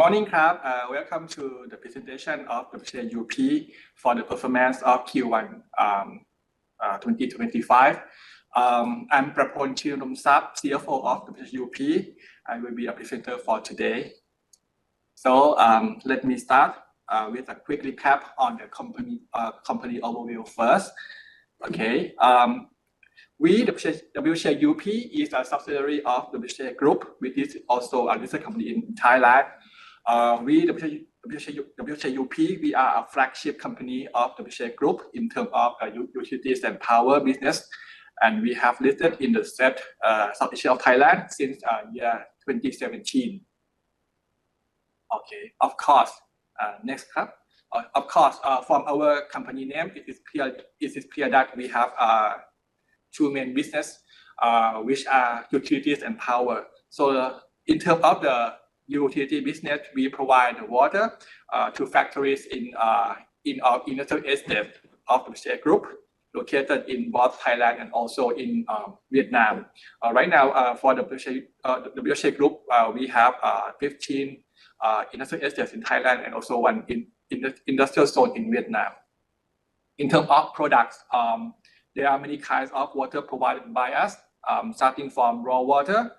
morning, Krab. Welcome to the presentation of WHAUP for the performance of Q1 2025. I'm Prapon Chirumsap, CFO of WHAUP. I will be a presenter for today. So let me start with a quick recap on the company overview first. Okay. WHAUP is a subsidiary of the WHA Group, which is also a listed company in Thailand. WHAUP, we are a flagship company of the WHA Group in terms of utilities and power business, and we have listed in the South Asia of Thailand since year 2017. Okay, of course. Next up. Of course, from our company name, it is clear that we have two main business, which are utilities and power. So in terms of the utility business, we provide the water to factories in our industrial estate of the WHA Group, located in both Thailand and also in Vietnam. Right now, for the WHA Group, we have 15 industrial estates in Thailand and also one in the industrial zone in Vietnam. In terms of products, there are many kinds of water provided by us, starting from raw water,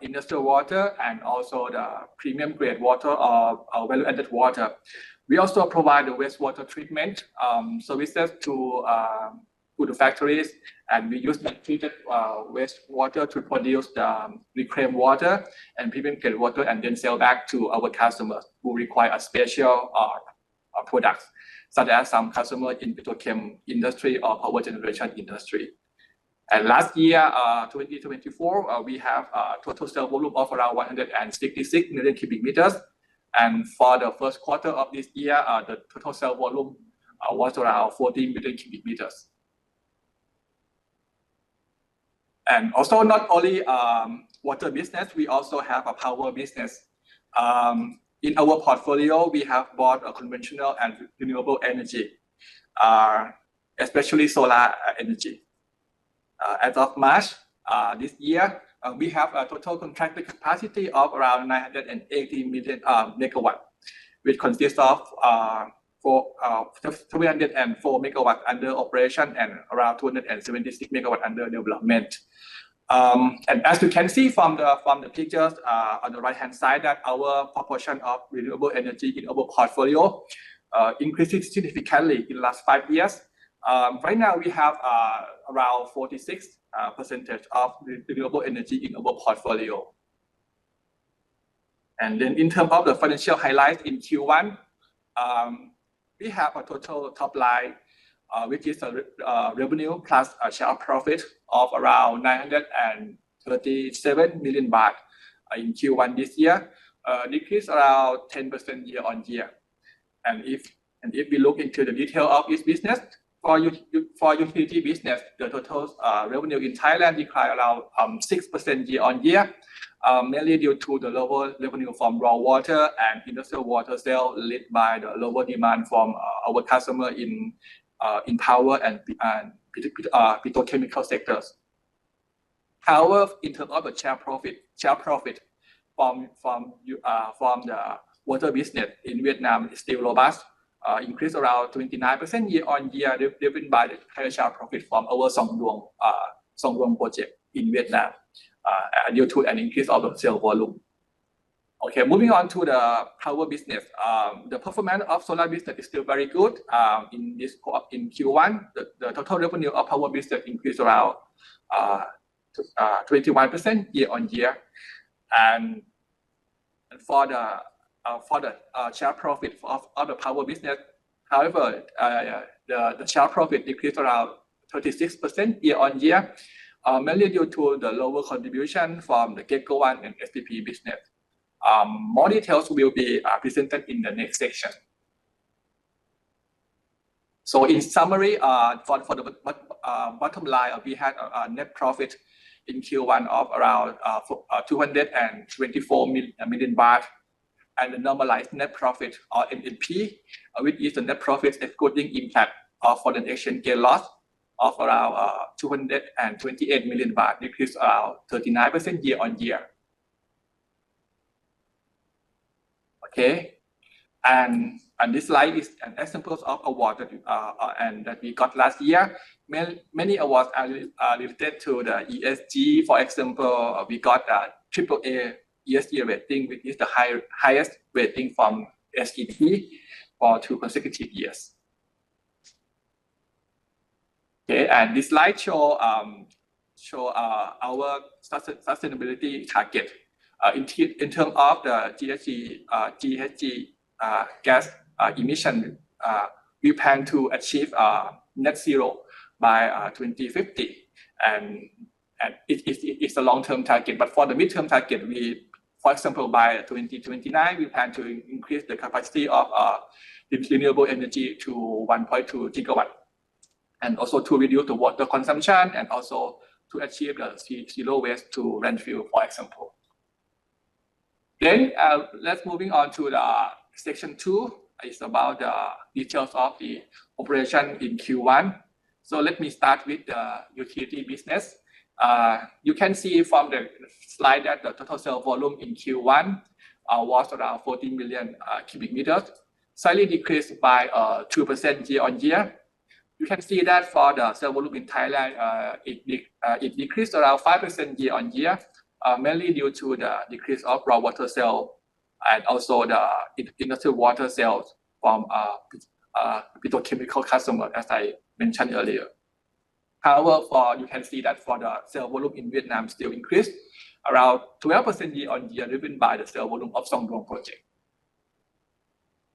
industrial water, and also the premium grade water or value-added water. We also provide the wastewater treatment services to the factories, and we use the treated wastewater to produce the reclaimed water and premium grade water, and then sell back to our customers who require a special products, such as some customers in petrochem industry or power generation industry. And last year, 2024, we have a total sales volume of around 166 million cubic meters. And for the first quarter of this year, the total sales volume was around 14 million cubic meters. And also not only water business, we also have a power business. In our portfolio, we have both conventional and renewable energy, especially solar energy. As of March this year, we have a total contracted capacity of around 980 million megawatts, which consists of 304 megawatts under operation and around 276 megawatts under development. And as you can see from the pictures on the right-hand side, that our proportion of renewable energy in our portfolio increased significantly in the last 5 years. Right now, we have around 46% of renewable energy in our portfolio. And then in terms of the financial highlights in Q1, we have a total top line, which is a revenue plus a share profit of around 937 million baht in Q1 this year, decreased around 10% year on year. And if we look into the detail of each business, for utility business, the total revenue in Thailand declined around 6% year on year, mainly due to the lower revenue from raw water and industrial water sale, led by the lower demand from our customer in power and petrochemical sectors. However, in terms of the share profit from the water business in Vietnam is still robust, increased around 29% year on year, driven by the higher share profit from our Song Duong project in Vietnam, due to an increase of the sales volume. Okay, moving on to the power business. The performance of solar business is still very good. In Q1, the total revenue of power business increased around 21% year on year, and for the share profit of the power business, however, the share profit decreased around 36% year on year, mainly due to the lower contribution from the GECCO 1 and SPP business. More details will be presented in the next section. So in summary, for the bottom line, we had a net profit in Q1 of around 224 million baht, and the normalized net profit or NNP, which is the net profit excluding impact of foreign exchange gain loss of around 228 million baht, decreased around 39% year on year. Okay, and this slide is an example of award that we got last year. Many awards are related to the ESG. For example, we got a AAA ESG rating, which is the highest rating from SET for 2 consecutive years. Okay, and this slide show our sustainability target in terms of the GHG gas emission. We plan to achieve net zero by 2050, and it's a long-term target. But for the midterm target, for example, by 2029, we plan to increase the capacity of renewable energy to 1.2 gigawatt, and also to reduce the water consumption, and also to achieve the zero waste to landfill, for example. Then let's moving on to the section 2. It's about the details of the operation in Q1. So let me start with the utility business. You can see from the slide that the total sale volume in Q1 was around 14 million cubic meters, slightly decreased by 2% year on year. You can see that for the sale volume in Thailand, it decreased around 5% year on year, mainly due to the decrease of raw water sale and also the industrial water sales from petrochemical customers, as I mentioned earlier. However, you can see that for the sale volume in Vietnam still increased around 12% year on year, driven by the sale volume of Song Duong project.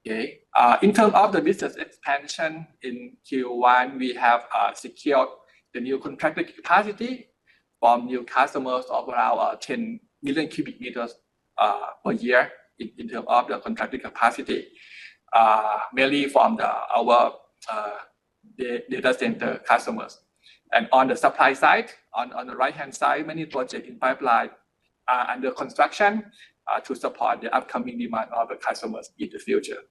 Okay. In terms of the business expansion in Q1, we have secured the new contracted capacity from new customers of around 10 million cubic meters per year in terms of the contracted capacity, mainly from our data center customers. And on the supply side, on the right-hand side, many projects in pipeline are under construction to support the upcoming demand of the customers in the future.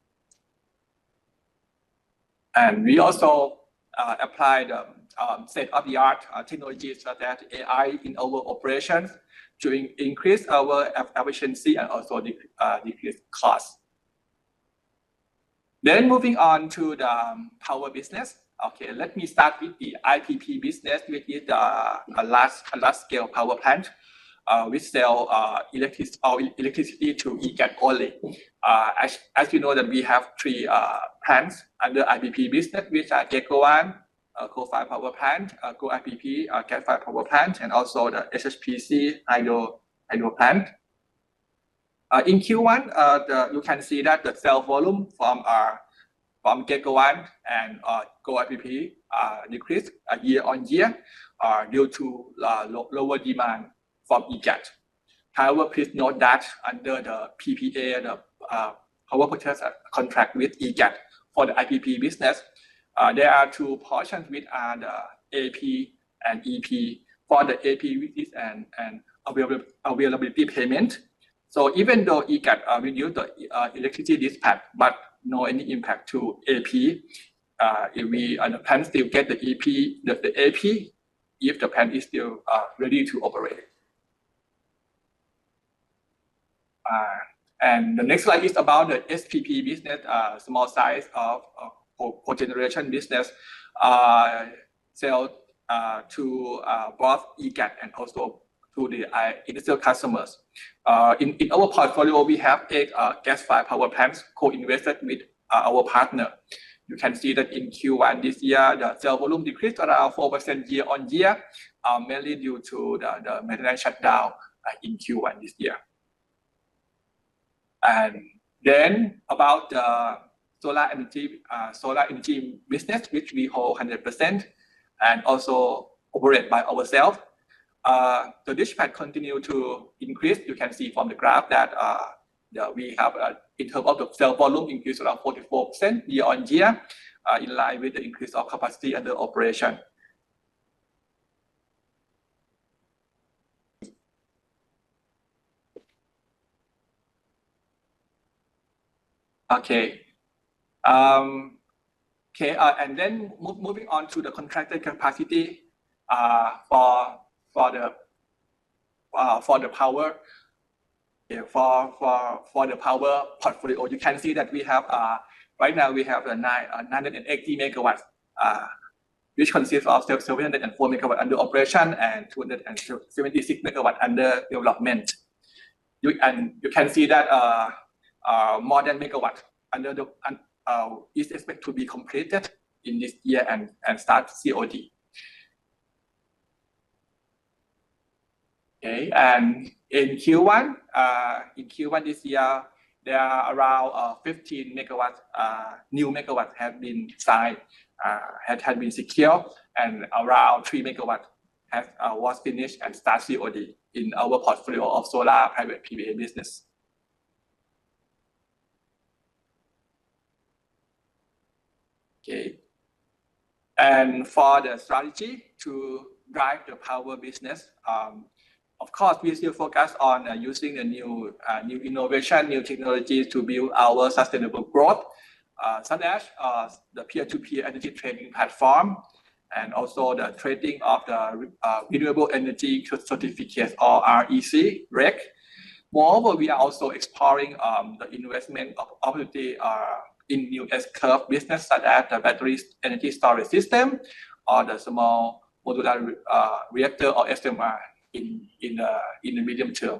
And we also apply the state-of-the-art technologies such as AI in our operations to increase our efficiency and also decrease costs. Then moving on to the power business. Okay, let me start with the IPP business, which is a large-scale power plant. We sell electricity to EGAT only. As you know, that we have 3 plants under IPP business, which are GECO 1, coal-fired power plant, Go IPP, gas-fired power plant, and also the SHPC hydro plant. In Q1, you can see that the sale volume from GECO 1 and Go IPP decreased year on year due to lower demand from EGAT. However, please note that under the PPA, the power purchase contract with EGAT for the IPP business, there are 2 portions which are the AP and EP. For the AP, which is an availability payment. So even though EGAT reduced the electricity dispatch, but no any impact to AP, if the plant still get the AP, if the plant is still ready to operate. And the next slide is about the SPP business, small size of cogeneration business, sell to both EGAT and also to the industrial customers. In our portfolio, we have 8 gas-fired power plants co-invested with our partner. You can see that in Q1 this year, the sale volume decreased around 4% year on year, mainly due to the maintenance shutdown in Q1 this year. And then about the solar energy business, which we hold 100% and also operate by ourselves. The dispatch continue to increase. You can see from the graph that we have in terms of the sale volume increase around 44% year on year, in line with the increase of capacity under operation. Okay. And then moving on to the contracted capacity for the power. Okay, for the power portfolio, you can see that we have right now we have 980 megawatts, which consists of 704 megawatts under operation and 276 megawatts under development. You can see that more than megawatt under the is expected to be completed in this year and start COD. Okay, and in Q1 this year, there are around 15 megawatts, new megawatts have been signed, had been secured, and around 3 megawatts was finished and start COD in our portfolio of solar private PPA business. Okay, and for the strategy to drive the power business, of course, we still focus on using the new innovation, new technologies to build our sustainable growth, such as the peer-to-peer energy trading platform, and also the trading of the renewable energy certificates or REC. Moreover, we are also exploring the investment opportunity in new S-curve business, such as the battery energy storage system or the small modular reactor or SMR in the medium term.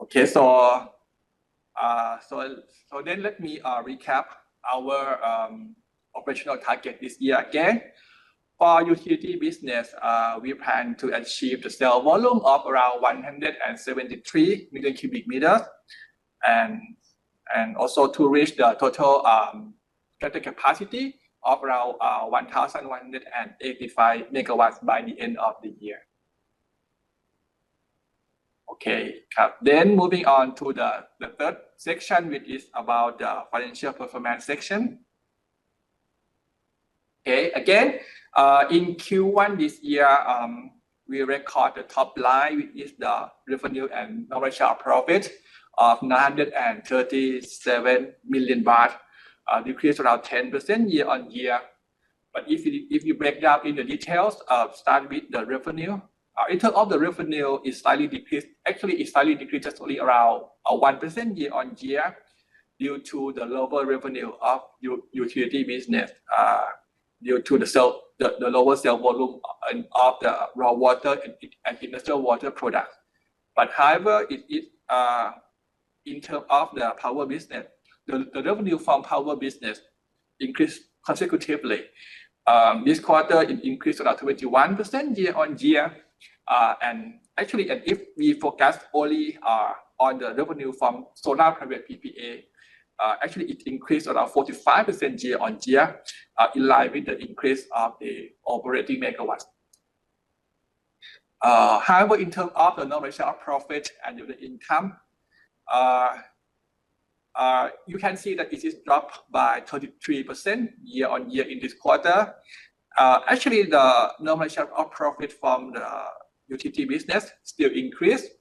Okay, so then let me recap our operational target this year again. For utility business, we plan to achieve the sale volume of around 173 million cubic meters, and also to reach the total contracted capacity of around 1,185 megawatts by the end of the year. Okay, then moving on to the third section, which is about the financial performance section. Okay, again, in Q1 this year, we record the top line, which is the revenue and operational profit of 937 million baht, decreased around 10% year on year. But if you break down in the details, start with the revenue. In terms of the revenue, is slightly decreased. Actually, it slightly decreased just only around 1% year on year, due to the lower revenue of utility business, due to the lower sale volume of the raw water and industrial water products. But however, in terms of the power business, the revenue from power business increased consecutively. This quarter, it increased about 21% year on year. And actually, if we focus only on the revenue from solar private PPA, actually it increased around 45% year on year, in line with the increase of the operating megawatts. However, in terms of the non-operational profit and the income, you can see that it is dropped by 33% year on year in this quarter. Actually, the non-operational profit from the utility business still increased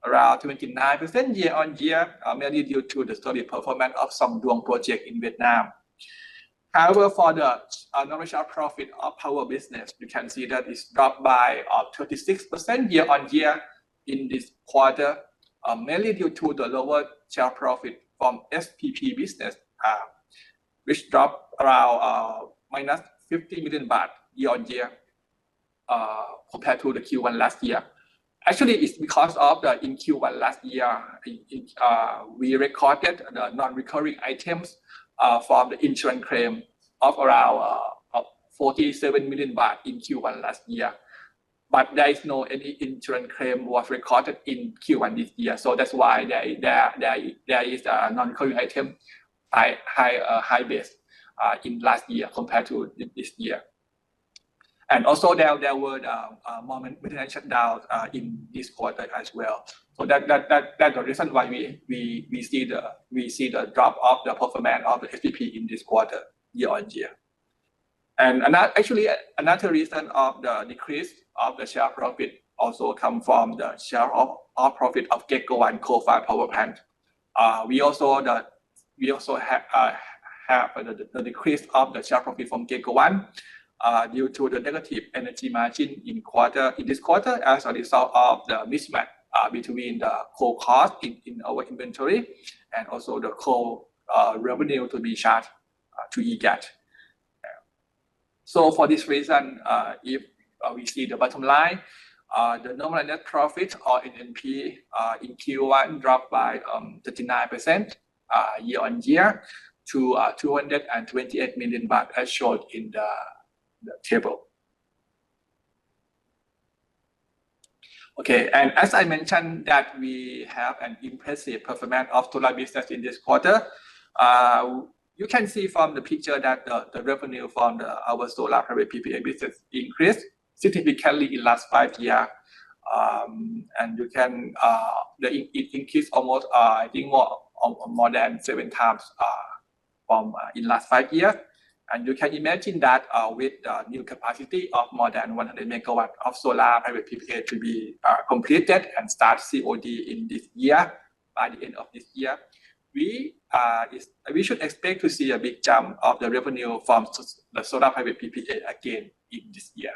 around 29% year on year, mainly due to the solid performance of some Duong project in Vietnam. However, for the non-operational profit of power business, you can see that it's dropped by 36% year on year in this quarter, mainly due to the lower share profit from SPP business, which dropped around minus 50 million baht year on year, compared to the Q1 last year. Actually, it's because of in Q1 last year, we recorded the non-recurring items from the insurance claim of around 47 million baht in Q1 last year. But there is no any insurance claim was recorded in Q1 this year. So that's why there is a non-recurring item high base in last year compared to this year. And also there were more maintenance shutdowns in this quarter as well. So that's the reason why we see the drop of the performance of the SPP in this quarter year on year. And another reason of the decrease of the share profit also come from the share of profit of GECO-1 coal-fired power plant. We also have the decrease of the share profit from GECO-1 due to the negative energy margin in this quarter as a result of the mismatch between the coal cost in our inventory and also the coal revenue to be charged to EGAT. So for this reason, if we see the bottom line, the normal net profit or NNP in Q1 dropped by 39% year on year to 228 million baht as shown in the table. Okay, and as I mentioned that we have an impressive performance of solar business in this quarter, you can see from the picture that the revenue from our solar private PPA business increased significantly in last 5 years, and you can it increased almost I think more than 7 times from in last 5 years. And you can imagine that with the new capacity of more than 100 megawatts of solar private PPA to be completed and start COD in this year, by the end of this year, we should expect to see a big jump of the revenue from the solar private PPA again in this year.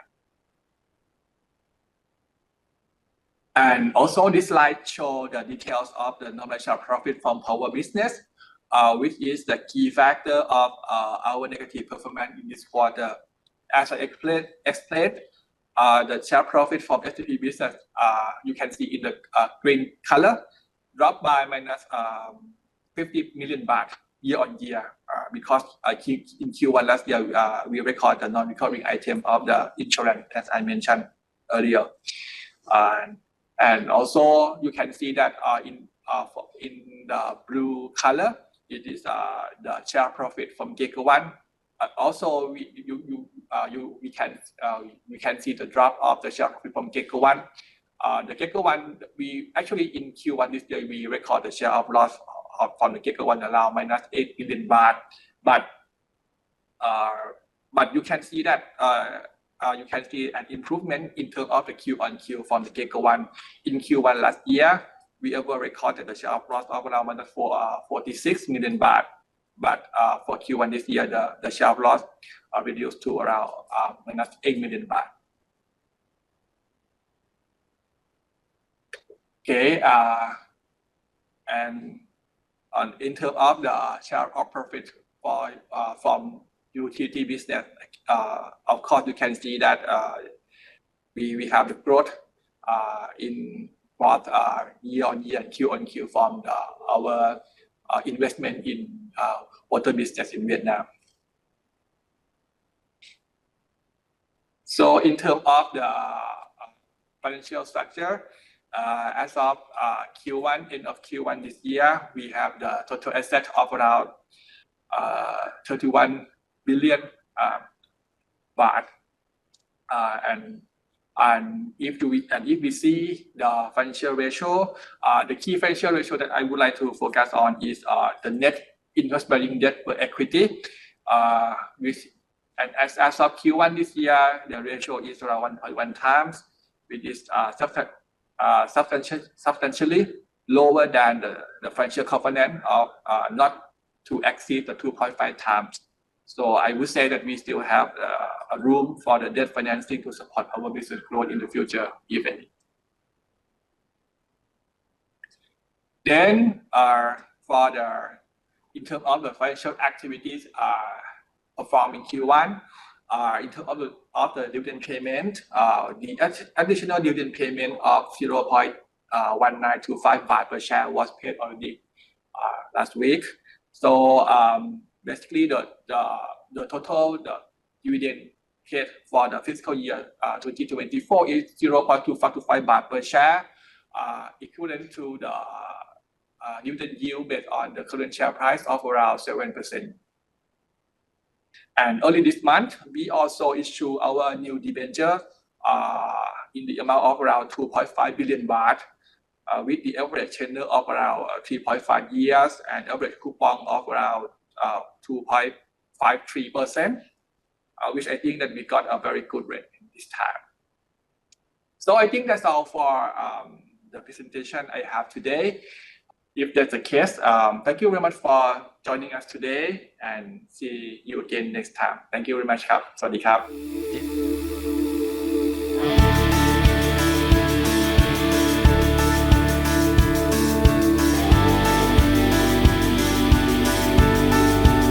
And also this slide shows the details of the normalized profit from power business, which is the key factor of our negative performance in this quarter. As I explained, the share profit from SPP business, you can see in the green color, dropped by minus 50 million baht year on year, because in Q1 last year, we record the non-recurring item of the insurance, as I mentioned earlier. And also you can see that in the blue color, it is the share profit from GECO 1. Also, we can see the drop of the share profit from GECO 1. The GECO 1, we actually in Q1 this year we record the share of loss from the GECO 1 around minus 8 billion baht. But you can see that you can see an improvement in terms of the Q on Q from the GECO 1. In Q1 last year, we ever recorded the share of loss of around minus 46 million baht. But for Q1 this year, the share of loss reduced to around minus 8 million baht. Okay, and in terms of the share of profit from utility business, of course you can see that we have the growth in both year on year and Q on Q from our investment in water business in Vietnam. So in terms of the financial structure, as of Q1, end of Q1 this year, we have the total asset of around 31 billion baht. And if we see the financial ratio, the key financial ratio that I would like to focus on is the net interest-bearing debt per equity, and as of Q1 this year, the ratio is around 1.1 times, which is substantially lower than the financial covenant of not to exceed the 2.5 times. So I would say that we still have a room for the debt financing to support our business growth in the future, if any. Then in terms of the financial activities performed in Q1, in terms of the dividend payment, the additional dividend payment of 0.1925 baht per share was paid already last week. So basically the total dividend paid for the fiscal year 2024 is 0.2525 baht per share, equivalent to the dividend yield based on the current share price of around 7%. And early this month, we also issue our new debenture in the amount of around 2.5 billion baht, with the average tenure of around 3.5 years and average coupon of around 2.53%, which I think that we got a very good rate in this time. So I think that's all for the presentation I have today. If that's the case, thank you very much for joining us today and see you again next time. Thank you very much ครับ สวัสดีครับ